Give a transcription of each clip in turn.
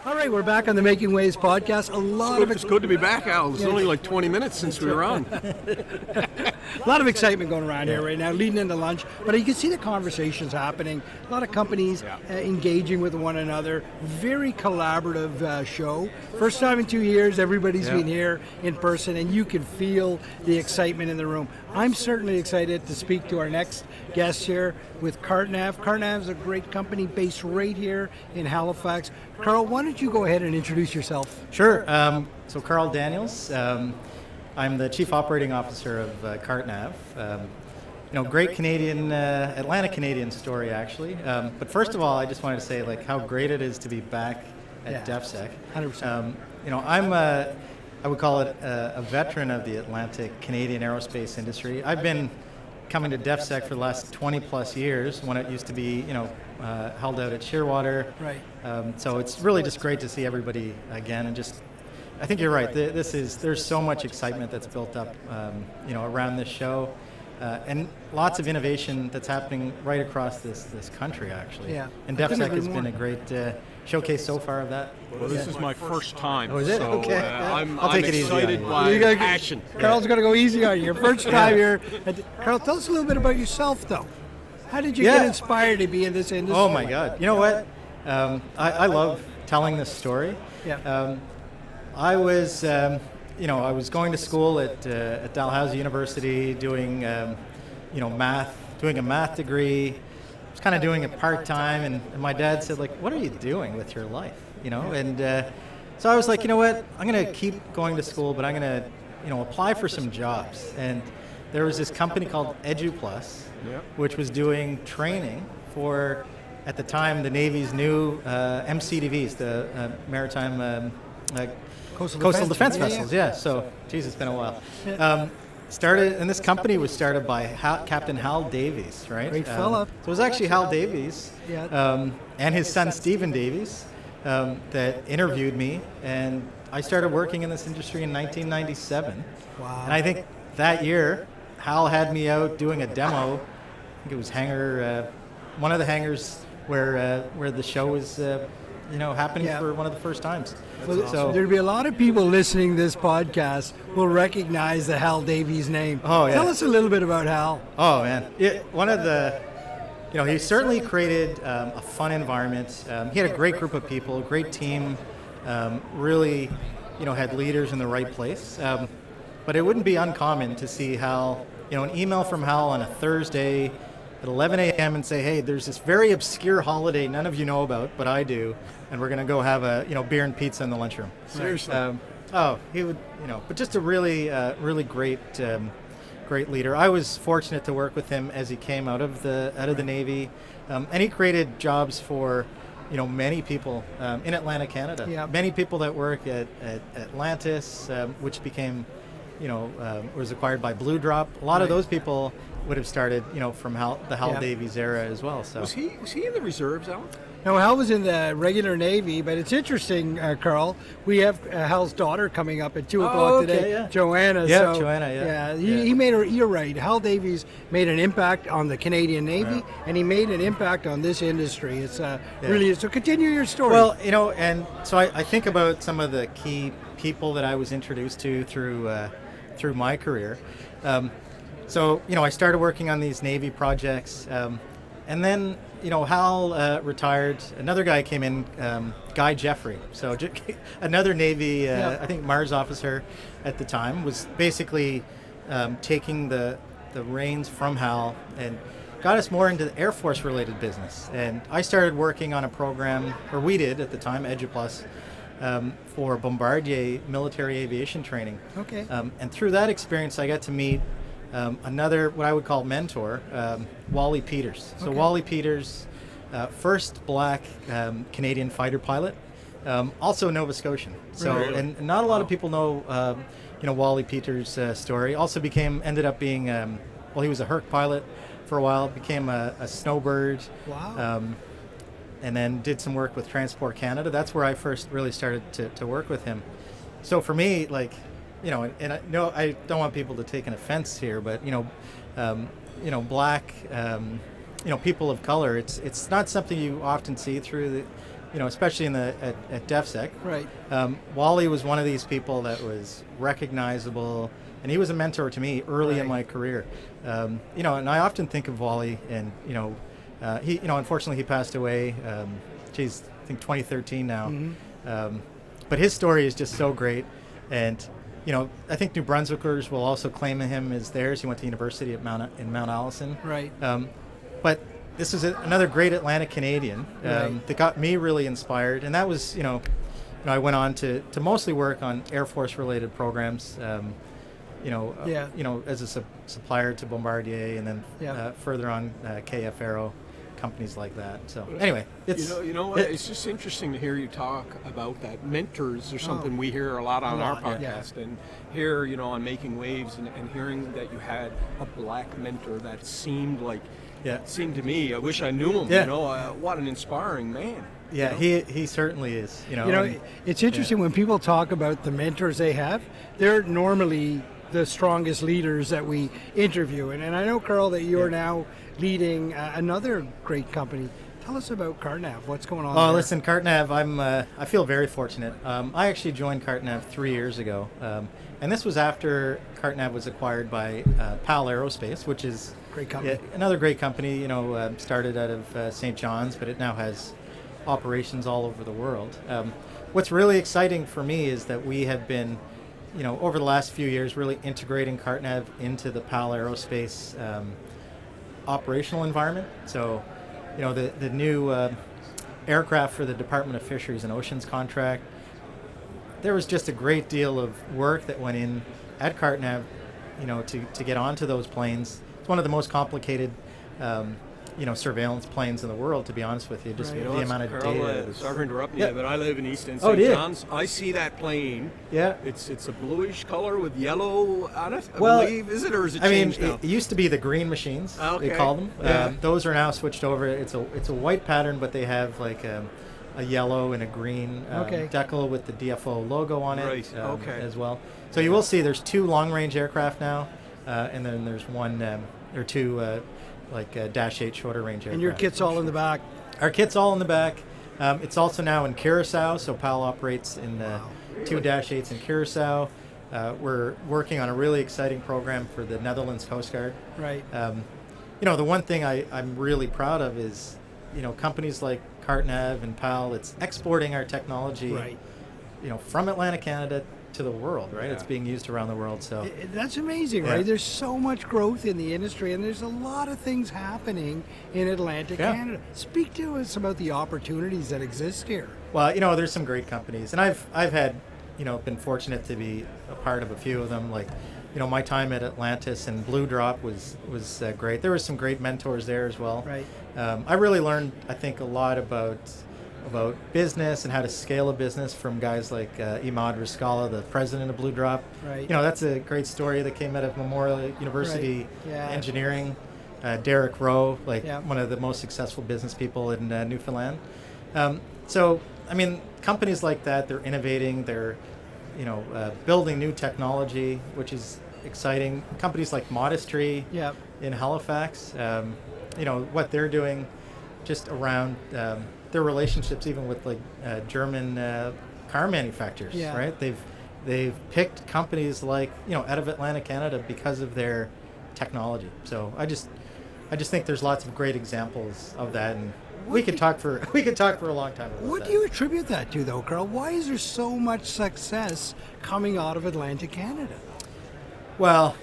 All right, we're back on the Making Waves podcast. It's good to be back, Al. It's only like 20 minutes since we were on. A lot of excitement going around here right now, leading into lunch. But you can see the conversations happening. A lot of companies engaging with one another. Very collaborative show. First time in 2 years, everybody's been here in person, and you can feel the excitement in the room. I'm certainly excited to speak to our next guest here with CarteNav. CarteNav is a great company based right here in Halifax. Carl, why don't you go ahead and introduce yourself? Sure. So Carl Daniels. I'm the Chief Operating Officer of CarteNav. Great Canadian, Atlanta Canadian story actually. But first of all, I just wanted to say how great it is to be back at DefSec. 100%. I would call it a veteran of the Atlantic Canadian aerospace industry. I've been coming to DefSec for the last 20 plus years when it used to be, held out at Shearwater. Right. So it's really just great to see everybody again, and I think you're right. There's so much excitement that's built up, around this show, and lots of innovation that's happening right across this country, actually. Yeah. And DefSec has been a great showcase so far of that. Well, this is my first time. Oh, is it? So, Okay. I'm take it easy excited on you. by passion. Carl's going to go easy on you. Your first time here. Carl, tell us a little bit about yourself, though. How did you get inspired to be in this industry? Oh, my God. You know what? I love telling this story. Yeah. I was going to school at Dalhousie University doing, math, doing a math degree. I was kind of doing it part-time, and my dad said, what are you doing with your life? And so I was like, you know what? I'm going to keep going to school, but I'm going to, apply for some jobs. And there was this company called EduPlus, which was doing training for, at the time, the Navy's new MCDVs, the Maritime Coastal Defense Vessels. Yeah. So, geez, it's been a while. And this company was started by Captain Hal Davies, right? Great fella. So it was actually Hal Davies and his son Stephen Davies that interviewed me, and I started working in this industry in 1997. Wow. And I think that year, Hal had me out doing a demo. I think it was one of the hangars where the show was happening for one of the first times. So there'd be a lot of people listening to this podcast will recognize the Hal Davies name. Oh, yeah. Tell us a little bit about Hal. Oh, man. He certainly created a fun environment. He had a great group of people, great team, really, had leaders in the right place. But it wouldn't be uncommon to see Hal, an email from Hal on a Thursday at 11 a.m. and say, hey, there's this very obscure holiday none of you know about, but I do, and we're going to go have a beer and pizza in the lunchroom. Seriously. He would, but just a really, really great leader. I was fortunate to work with him as he came out of the Navy, and he created jobs for, many people in Atlanta, Canada. Yeah. Many people that work at Atlantis, which became, was acquired by Blue Drop. A lot of those people would have started, from the Hal Davies era as well. So was he in the reserves, Alan? No, Hal was in the regular Navy, but it's interesting, Carl. We have Hal's daughter coming up at 2 o'clock today, Joanna. Yeah, so, Joanna, he made her. You're right. Hal Davies made an impact on the Canadian Navy, and he made an impact on this industry. It's really so. Continue your story. Well, and so I think about some of the key people that I was introduced to through my career. So I started working on these Navy projects, and then Hal retired. Another guy came in, Guy Jeffrey. So another Navy, I think Mars officer at the time, was basically taking the reins from Hal and got us more into the Air Force related business. And I started working on a program, or we did at the time, EduPlus, for Bombardier military aviation training. Okay. And through that experience, I got to meet another, what I would call mentor, Wally Peters. So Wally Peters, first black Canadian fighter pilot, also Nova Scotian. So and not a lot of people know, Wally Peters' story. Also ended up being, he was a Herc pilot for a while. Became a snowbird. Wow. And then did some work with Transport Canada. That's where I first really started to work with him. So for me, and I don't want people to take an offense here, but black, people of color, it's not something you often see through especially at DefSec. Right. Wally was one of these people that was recognizable, and he was a mentor to me early in my career. And I often think of Wally, and he, unfortunately he passed away. I think 2013 now. Mm-hmm. But his story is just so great, and I think New Brunswickers will also claim him as theirs. He went to university at Mount Allison. Right. But this is another great Atlantic Canadian that got me really inspired, and that was I went on to mostly work on Air Force related programs. As a supplier to Bombardier, and then further on KF Aero, companies like that. So anyway, it's it's just interesting to hear you talk about that. Mentors are something we hear a lot on our podcast, and here on Making Waves, and hearing that you had a black mentor that seemed to me. I wish I knew him. What an inspiring man. Yeah, he certainly is. It's interesting when people talk about the mentors they have. They're normally the strongest leaders that we interview, and I know, Carl, that you're now leading another great company. Tell us about CarteNav. What's going on? Oh, there? Listen, CarteNav. I feel very fortunate. I actually joined CarteNav 3 years ago, and this was after CarteNav was acquired by POWELL Aerospace, which is great company. Another great company. Started out of St. John's, but it now has operations all over the world. What's really exciting for me is that we have been, over the last few years, really integrating CarteNav into the POWELL Aerospace operational environment. So, the new aircraft for the Department of Fisheries and Oceans contract, there was just a great deal of work that went in at CarteNav, to get onto those planes. It's one of the most complicated surveillance planes in the world, to be honest with you. Just the amount of data. Sorry for interrupting you, but I live in East End, St. John's. I see that plane. Yeah. It's a bluish color with yellow on it, I believe. Is it, or is it changed now? It used to be the green machines, they call them. Those are now switched over. It's a white pattern, but they have like a yellow and a green decal with the DFO logo on it as well. So you will see there's 2 long-range aircraft now, and then there's one or two Dash 8 shorter range aircraft. And your kit's all in the back. Our kit's all in the back. It's also now in Curacao, so POWELL operates in 2 Dash 8s in Curacao. We're working on a really exciting program for the Netherlands Coast Guard. Right. The one thing I'm really proud of is, companies like CarteNav and POWELL, it's exporting our technology, from Atlantic Canada to the world, right? It's being used around the world. So that's amazing, right? There's so much growth in the industry, and there's a lot of things happening in Atlantic Canada. Speak to us about the opportunities that exist here. Well, there's some great companies, and I've had, been fortunate to be a part of a few of them. Like, my time at Atlantis and Blue Drop was great. There were some great mentors there as well. Right. I really learned, I think, a lot about business and how to scale a business from guys like Imad Riscala, the president of Blue Drop. Right. That's a great story that came out of Memorial University Engineering. Derek Rowe, one of the most successful business people in Newfoundland. So, companies like that, they're innovating, they're, building new technology, which is exciting. Companies like Modestry in Halifax, what they're doing just around their relationships even with German car manufacturers, right? They've picked companies out of Atlantic Canada because of their technology. So I just think there's lots of great examples of that, and we could talk for a long time about What that. do you attribute that to, though, Carl? Why is there so much success coming out of Atlantic Canada? Well,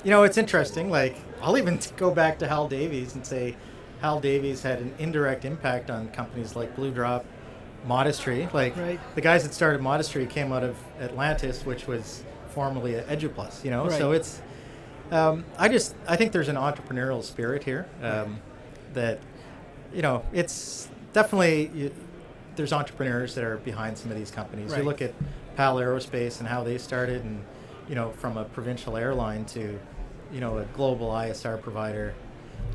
it's interesting. I'll even go back to Hal Davies and say Hal Davies had an indirect impact on companies like Blue Drop, Modestry. The guys that started Modestry came out of Atlantis, which was formerly EduPlus. So it's I think there's an entrepreneurial spirit here that it's definitely there's entrepreneurs that are behind some of these companies. You look at POWELL Aerospace and how they started, and from a provincial airline to a global ISR provider.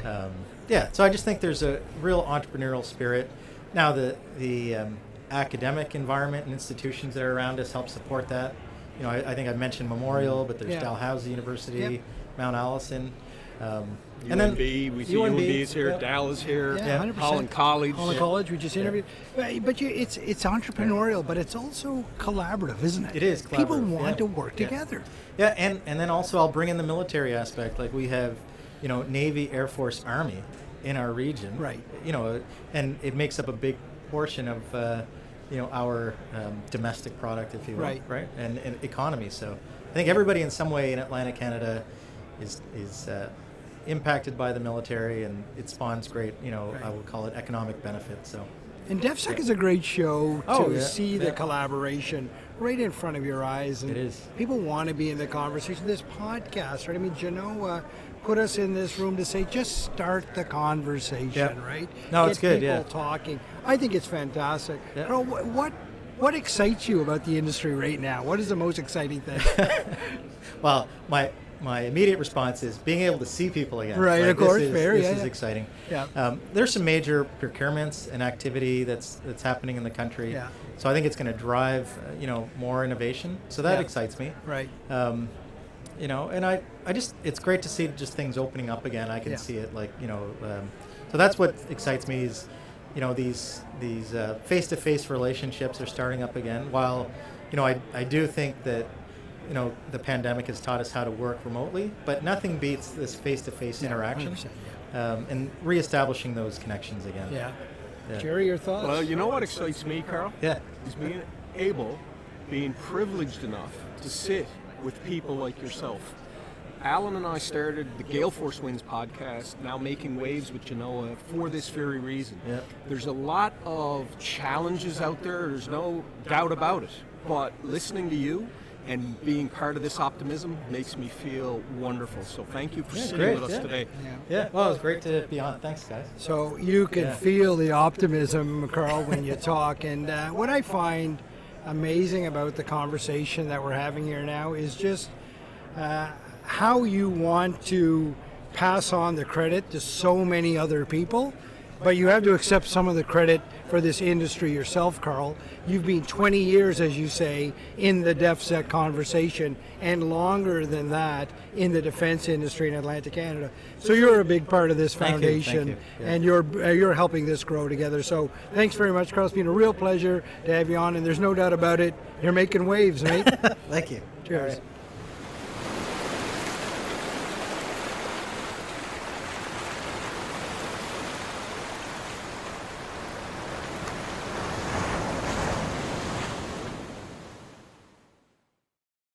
So I just think there's a real entrepreneurial spirit. Now the academic environment and institutions that are around us help support that. I think I mentioned Memorial, but there's Dalhousie University, Mount Allison. And then we see UNB is here, yep. Dal is here, Yeah, 100%. Holland College. Holland College, we just interviewed. But it's entrepreneurial, but it's also collaborative, isn't it? It is collaborative. People want to work Yeah. together. Yeah, and then also I'll bring in the military aspect. Like we have, Navy, Air Force, Army in our region. Right. And it makes up a big portion of, our domestic product, if you will. Right. And economy. So I think everybody in some way in Atlantic Canada is impacted by the military, and it spawns great, I would call it economic benefit. So. And DefSec is a great show to see the Yeah. collaboration right in front of your eyes. And It is. People want to be in the conversation. This podcast, right? I mean, put us in this room to say, just start the conversation, Yeah. right? No, Get it's good, people yeah. talking. I think it's fantastic. Yeah. Carl, what excites you about the industry right now? What is the most exciting thing? Well, my immediate response is being able to see people again. Right, Like, of course, this is, fair, This yeah, is yeah. exciting. Yeah. There's some major procurements and activity that's happening in the country. Yeah. So I think it's going to drive, more innovation. So that Yeah. excites me. Right. And I just, it's great to see just things opening up again. I can Yeah. see it so that's what excites me is, these face-to-face relationships are starting up again. While, I do think that, the pandemic has taught us how to work remotely, but nothing beats this face-to-face interaction 100%, and reestablishing those connections again. Yeah. Yeah. Jerry, your thoughts? Well, you know what excites me, Carl? Yeah. Is being privileged enough to sit with people like yourself. Alan and I started the Gale Force Winds podcast, now Making Waves with Genoa, for this very reason. Yeah. There's a lot of challenges out there, there's no doubt about it. But listening to you and being part of this optimism makes me feel wonderful. So thank you for sitting great, with us yeah. today. Yeah. Well, it was great to be on. Thanks, guys. So you can Yeah. feel the optimism, Carl, when you talk. And what I find amazing about the conversation that we're having here now is just how you want to pass on the credit to so many other people, but you have to accept some of the credit for this industry yourself, Carl. You've been 20 years, as you say, in the DefSec conversation, and longer than that in the defense industry in Atlantic Canada. So you're a big part of this Thank you, foundation, thank you. Yeah. and you're helping this grow together. So thanks very much, Carl. It's been a real pleasure to have you on, and there's no doubt about it, you're making waves, mate. Thank you. Cheers. All right.